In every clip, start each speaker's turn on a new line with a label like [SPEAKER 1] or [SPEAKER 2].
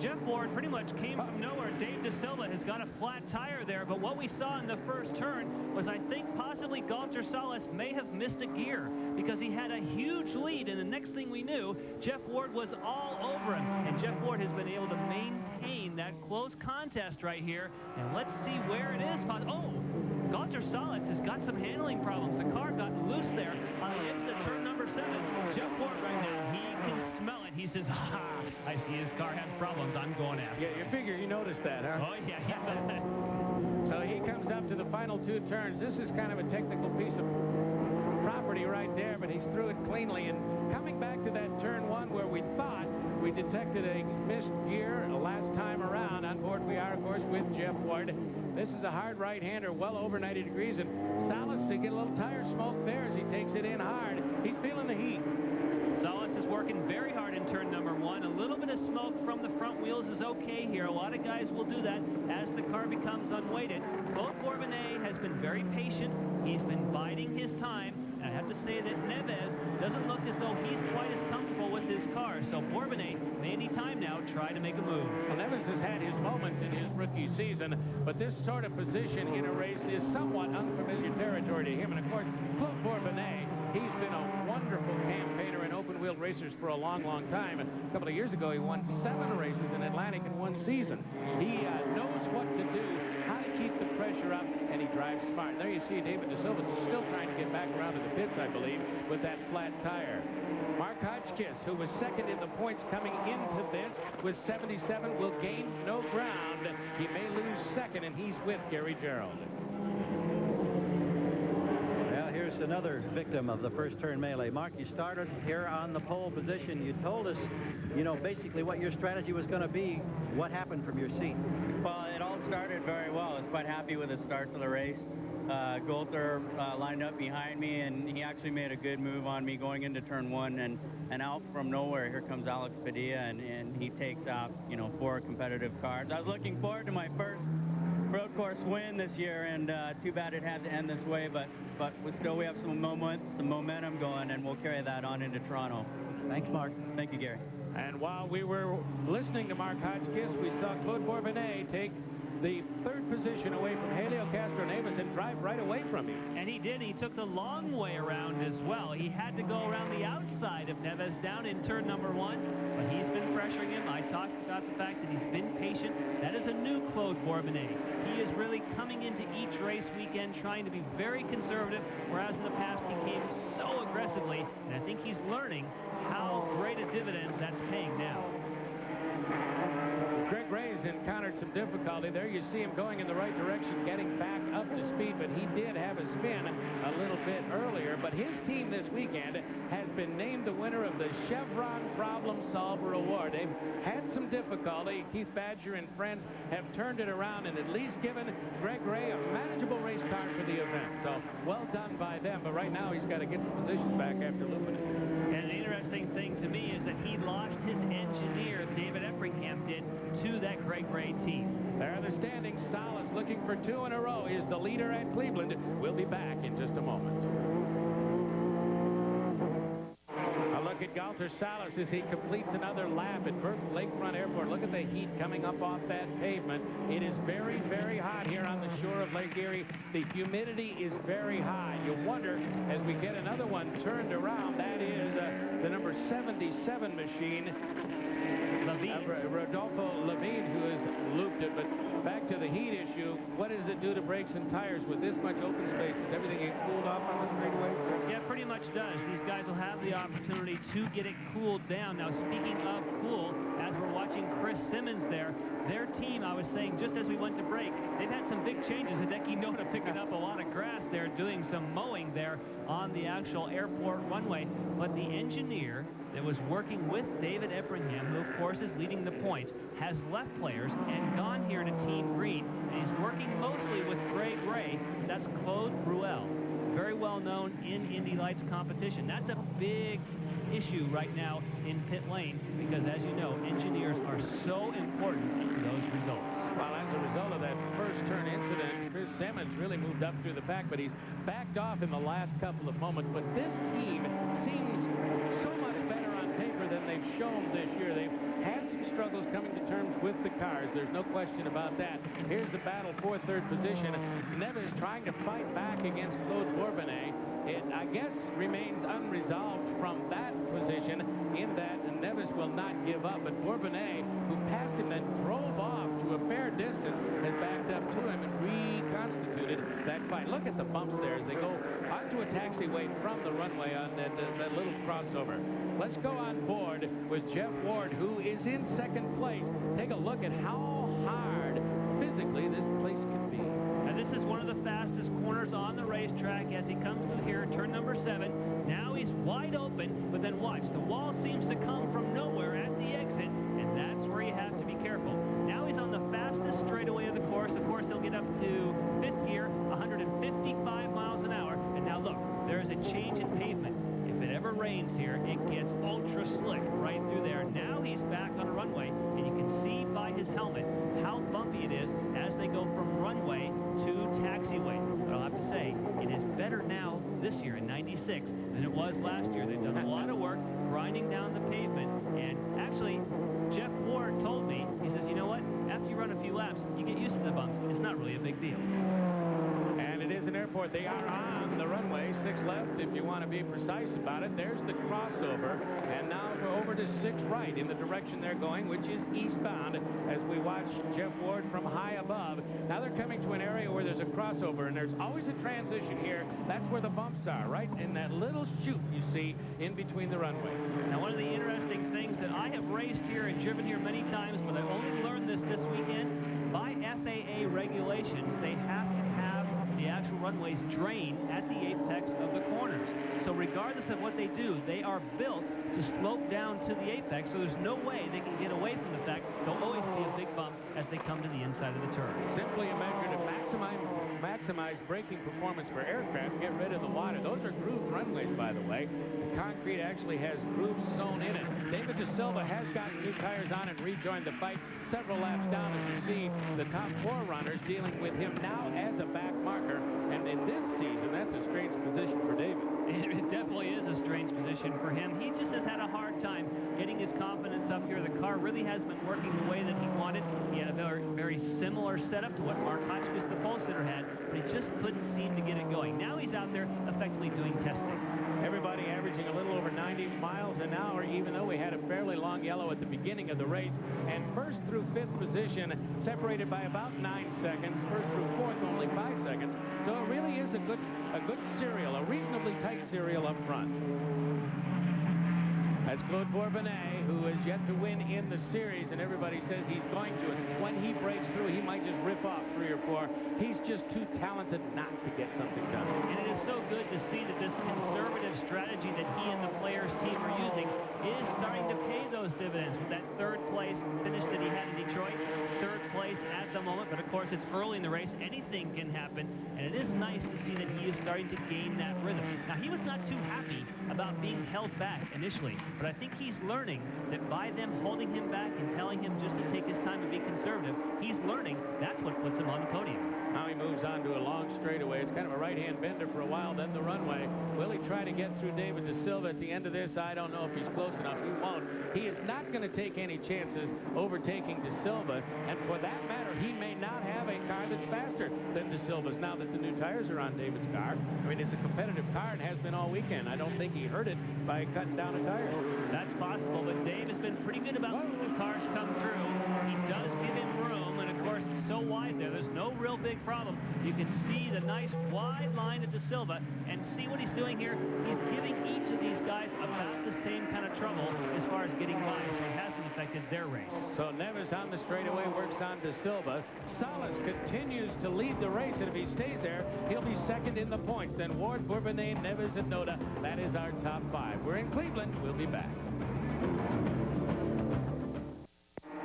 [SPEAKER 1] Jeff Ward pretty much came from nowhere. Dave DeSilva has got a flat tire there, but what we saw in the first turn was, I think, possibly Galter Salas may have missed a gear because he had a huge lead, and the next thing we knew, Jeff Ward was all over him, and Jeff Ward has been able to maintain that close contest right here, and let's see where it is. Oh, Galter Salas has got some handling problems. The car got loose there on the exit of turn number 7. Jeff Ward right now, he can smell it. He says, ha, I see his car has problems. I'm going after.
[SPEAKER 2] Yeah, you figure you noticed that, huh?
[SPEAKER 1] Oh, yeah.
[SPEAKER 2] So he comes up to the final 2 turns. This is kind of a technical piece of property right there, but he's through it cleanly. And coming back to that turn 1 where we thought we detected a missed gear last time around, on board we are, of course, with Jeff Ward. This is a hard right-hander, well over 90 degrees, and Salas to get a little tire smoke there as he takes it in hard. He's feeling the heat.
[SPEAKER 1] Salas is working very hard in turn number 1. A little bit of smoke from the front wheels is okay here. A lot of guys will do that as the car becomes unweighted. Claude Bourbonnais has been very patient. He's been biding his time. And I have to say that Neves doesn't look as though he's quite as comfortable with his car. So Bourbonnais may any time now try to make a move.
[SPEAKER 2] Well, Neves has had his moments in his rookie season, but this sort of position in a race is somewhat unfamiliar territory to him. And of course, Claude Bourbonnais, he's been a wonderful campaigner in open-wheel racers for a long, long time. A couple of years ago, he won 7 races in Atlantic in 1 season. He knows what to do, how to keep the pressure up, and he drives smart. There you see David DeSilva still trying to get back around to the pits, I believe, with that flat tire. Mark Hotchkiss, who was second in the points coming into this with 77, will gain no ground. He may lose second, and he's with Gary Gerald.
[SPEAKER 3] Well, here's another victim of the first turn melee. Mark, you started here on the pole position. You told us, you know, basically what your strategy was going to be. What happened from your seat?
[SPEAKER 4] Well, it all started very well. I was quite happy with the start to the race. Golter lined up behind me, and he actually made a good move on me going into turn 1, and out from nowhere, here comes Alex Padilla, and he takes out, you know, 4 competitive cars. I was looking forward to my first road course win this year, and too bad it had to end this way, but we have some momentum going, and we'll carry that on into Toronto.
[SPEAKER 3] Thanks, Mark.
[SPEAKER 4] Thank you, Gary.
[SPEAKER 2] And while we were listening to Mark Hotchkiss, we saw Claude Bourbonnais take the 3rd position away from Helio Castroneves and drive right away from him.
[SPEAKER 1] And he did. He took the long way around as well. He had to go around the outside of Neves down in turn number 1, but he's been pressuring him. I talked about the fact that he's been patient. That is a new Claude Bourbonnais. He is really coming into each race weekend trying to be very conservative, whereas in the past he came so aggressively, and I think he's learning how great a dividend that's paying now.
[SPEAKER 2] Greg Ray's encountered some difficulty. There you see him going in the right direction, getting back up to speed, but he did have a spin a little bit earlier. But his team this weekend has been named the winner of the Chevron Problem Solver Award. They've had some difficulty. Keith Badger and friends have turned it around and at least given Greg Ray a manageable race car for the event. So well done by them, but right now he's got to get the positions back after looping it.
[SPEAKER 1] And the interesting thing to me is that he lost his engineer, David Efringham did, to that Greg Ray team.
[SPEAKER 2] There are the standings. Salas looking for 2 in a row is the leader at Cleveland. We'll be back in just a moment. A look at Galter Salas as he completes another lap at Burke Lakefront Airport. Look at the heat coming up off that pavement. It is very, very hot here on the shore of Lake Erie. The humidity is very high. You wonder, as we get another one turned around, that is the number 77 machine, Rodolfo Levine, who has looped it. But back to the heat issue, what does it do to brakes and tires with this much open space? Does everything get cooled off on the straightaway?
[SPEAKER 1] Yeah, pretty much does. These guys will have the opportunity to get it cooled down. Now, speaking of cool, as we're watching Chris Simmons there, their team, I was saying just as we went to break, they've had some big changes. Hideki Noda picking up a lot of grass there, doing some mowing there on the actual airport runway. But the engineer that was working with David Efringham, who of course is leading the points, has left players and gone here to Team Green. And he's working mostly with Greg Ray. That's Claude Bruel, very well known in Indy Lights competition. That's a big issue right now in pit lane because, as you know, engineers are so important to those results.
[SPEAKER 2] Well, as a result of that first turn incident, Chris Simmons really moved up through the pack, but he's backed off in the last couple of moments. But this team seems so much better on paper than they've shown this year. They've had some struggles coming to terms with the cars. There's no question about that. Here's the battle for third position. Neves trying to fight back against Claude Bourbonnais. It, I guess, remains unresolved from that position in that Neves will not give up. But Bourbonnais, who passed him and drove off to a fair distance, has backed up to him and reconstituted that fight. Look at the bumps there as they go onto a taxiway from the runway on that little crossover. Let's go on board with Jeff Ward, who is in second place. Take a look at how hard physically this place can be.
[SPEAKER 1] And this is one of the fastest corners on the racetrack as he comes through here, turn number 7. Now he's wide open, but then watch. The wall seems to come from nowhere at the exit, and that's where you have to be careful. Now he's on the fastest straightaway of the course. Of course, he'll get up to 5th gear, 155 miles an hour. And now look, there is a change in pavement. If it ever rains here, it gets ultra slick right through there. Now he's back on a runway, and you can see by his helmet how bumpy it is as they go from runway to taxiway. But I'll have to say, it is better now this year in 96 than it was last year. They've done a lot of work grinding down the pavement. And actually, Jeff Ward told me, he says, you know what? After you run a few laps, you get used to the bumps. It's not really a big deal.
[SPEAKER 2] And it is an airport. They are on the runway. 6 left, if you want to be precise about it. There's the crossover. And now we're over to 6 right in the direction they're going, which is eastbound, as we watch Jeff Ward from high above. Now they're coming to an area where there's a crossover, and there's always a transition here. That's where the bumps are, right in that little chute you see in between the runways.
[SPEAKER 1] Now, one of the interesting things that I have raced here and driven here many times, but I only learned this weekend, by FAA regulations, they have to have the actual runways drain at the apex of the corners. So regardless of what they do, they are built to slope down to the apex, so there's no way they can get away from the fact there'll always be a big bump as they come to the inside of the turn.
[SPEAKER 2] Simply a measure to maximize braking performance for aircraft, get rid of the water. Those are grooved runways, by the way. The concrete actually has grooves sewn in it. David De Silva has gotten new tires on and rejoined the fight several laps down, as you see the top 4 runners dealing with him now as a back marker. And in this season, that's a strange position for David.
[SPEAKER 1] It definitely is a strange position for him. He just has had a hard time getting his confidence up here. The car really has been working the way that he wanted. He had a very similar setup to what Mark Hotchkiss, the pole sitter, had, but he just couldn't seem to get it going. Now he's out there effectively doing testing.
[SPEAKER 2] Everybody averaging a little over 90 miles an hour, even though we had a fairly long yellow at the beginning of the race. And first through 5th position, separated by about 9 seconds. First through 4th, only 5 seconds. So it really is a good serial, a reasonably tight serial up front. That's Claude Bourbonnais, who is yet to win in the series, and everybody says he's going to. And when he breaks through, he might just rip off 3 or 4. He's just too talented not to get something done.
[SPEAKER 1] And it is so good to see that this conservative strategy that he and the players' team are using is starting to pay those dividends with that 3rd place finish that he had in Detroit. 3rd place at the moment, but of course it's early in the race. Anything can happen, and it is nice to see that he is starting to gain that rhythm. Now, he was not too happy about being held back initially, but I think he's learning that by them holding him back and telling him just to take his time and be conservative, he's learning that's what puts him on the podium.
[SPEAKER 2] Now he moves on to a long straightaway. It's kind of a right-hand bender for a while, then the runway. Will he try to get through David De Silva at the end of this? I don't know if he's close enough. He won't. He is not going to take any chances overtaking De Silva, and for that matter, he may not have a car that's faster than De Silva's now that the new tires are on David's car. I mean, it's a competitive car and has been all weekend. I don't think he hurt it by cutting down a tire.
[SPEAKER 1] That's possible, but Dave has been pretty good about when the cars come through. He does give him room, and of course, it's so wide there. There's no real big problem. You can see the nice wide line of De Silva, and see what he's doing here. He's giving each of these guys about the same kind of trouble as far as getting by, so it hasn't affected their race.
[SPEAKER 2] So Neves on the straightaway works on De Silva. Salas continues to lead the race, and if he stays there, he'll be 2nd in the points. Then Ward, Bourbonnais, Neves, and Noda. That is our top 5. We're in Cleveland. We'll be back.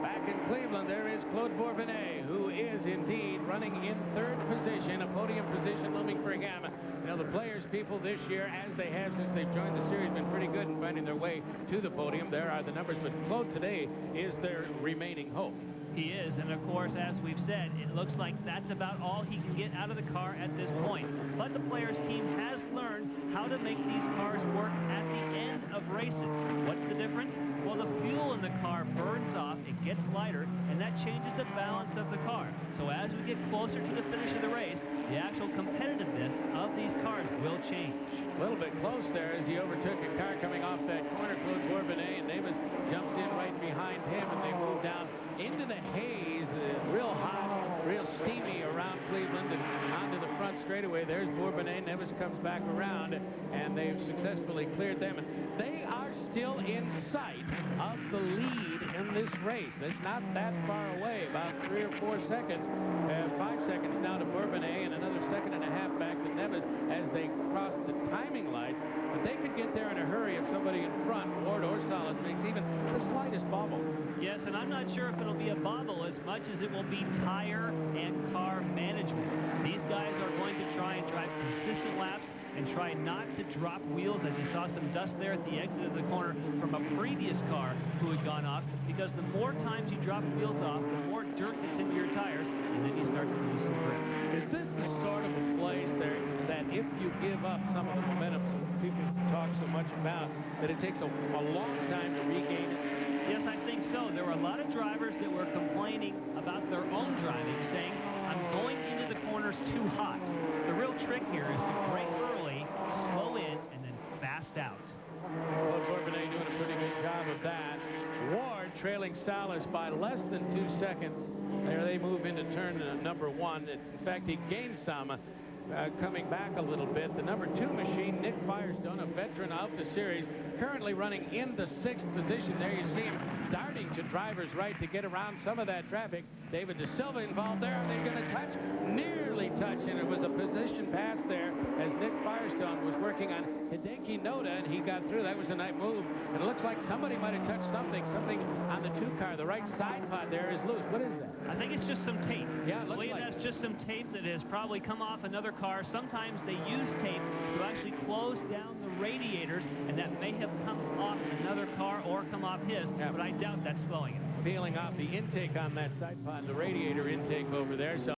[SPEAKER 2] Back in Cleveland, there is Claude Bourbonnais, who is indeed running in 3rd position, a podium position looming for him. You know, the players, people this year, as they have since they've joined the series, been pretty good in finding their way to the podium. There are the numbers, but Claude today is their remaining hope.
[SPEAKER 1] He is, and of course, as we've said, it looks like that's about all he can get out of the car at this point. But the players' team has learned how to make these cars work at the end of races. What's the difference? Well, the fuel in the car burns off, it gets lighter, and that changes the balance of the car. So as we get closer to the finish of the race, the actual competitiveness of these cars will change.
[SPEAKER 2] A little bit close there as he overtook a car coming off that corner, Claude Bourbonnais, and Davis jumps in right behind him, and they move down into the haze, real hot, real steamy around Cleveland, and onto the front straightaway. There's Bourbonnais. Nevis comes back around, and they've successfully cleared them. And they are still in sight of the lead in this race. It's not that far away, about 3 or 4 seconds. 5 seconds now to Bourbonnais, and another 1.5 seconds back to Nevis as they cross the timing lights. But they could get there in a hurry if somebody in front, Ward or Salas, makes even the slightest bobble.
[SPEAKER 1] Yes, and I'm not sure if it'll be a bobble as much as it will be tire and car management. These guys are going to try and drive consistent laps and try not to drop wheels, as you saw some dust there at the exit of the corner from a previous car who had gone off, because the more times you drop wheels off, the more dirt gets into your tires, and then you start to lose some grip.
[SPEAKER 2] Is this the sort of a place there that if you give up some of the momentum people talk so much about, that it takes a long time to regain it?
[SPEAKER 1] Yes, I think so. There were a lot of drivers that were complaining about their own driving, saying, I'm going into the corners too hot. The real trick here is to brake early, slow in, and then fast out.
[SPEAKER 2] Claude Bourbonnais doing a pretty good job of that. Ward trailing Salas by less than 2 seconds. There they move into turn number 1. In fact, he gained some. Coming back a little bit, the number 2 machine, Nick Firestone, a veteran of the series, currently running in the 6th position. There you see him darting to driver's right to get around some of that traffic. David De Silva involved there. They're going to touch, nearly touch, and it was a position pass there as Nick Firestone was working on Hideki Noda, and he got through. That was a nice move. And it looks like somebody might have touched something on the 2 car. The right side pod there is loose. What is that?
[SPEAKER 1] I think it's just some tape.
[SPEAKER 2] Yeah, it looks
[SPEAKER 1] like that's just some tape that has probably come off another car. Sometimes they use tape to actually close down the radiators, and that may have come off another car or come off his, but I doubt that's slowing it.
[SPEAKER 2] Peeling off the intake on that side pod, the radiator intake over there. So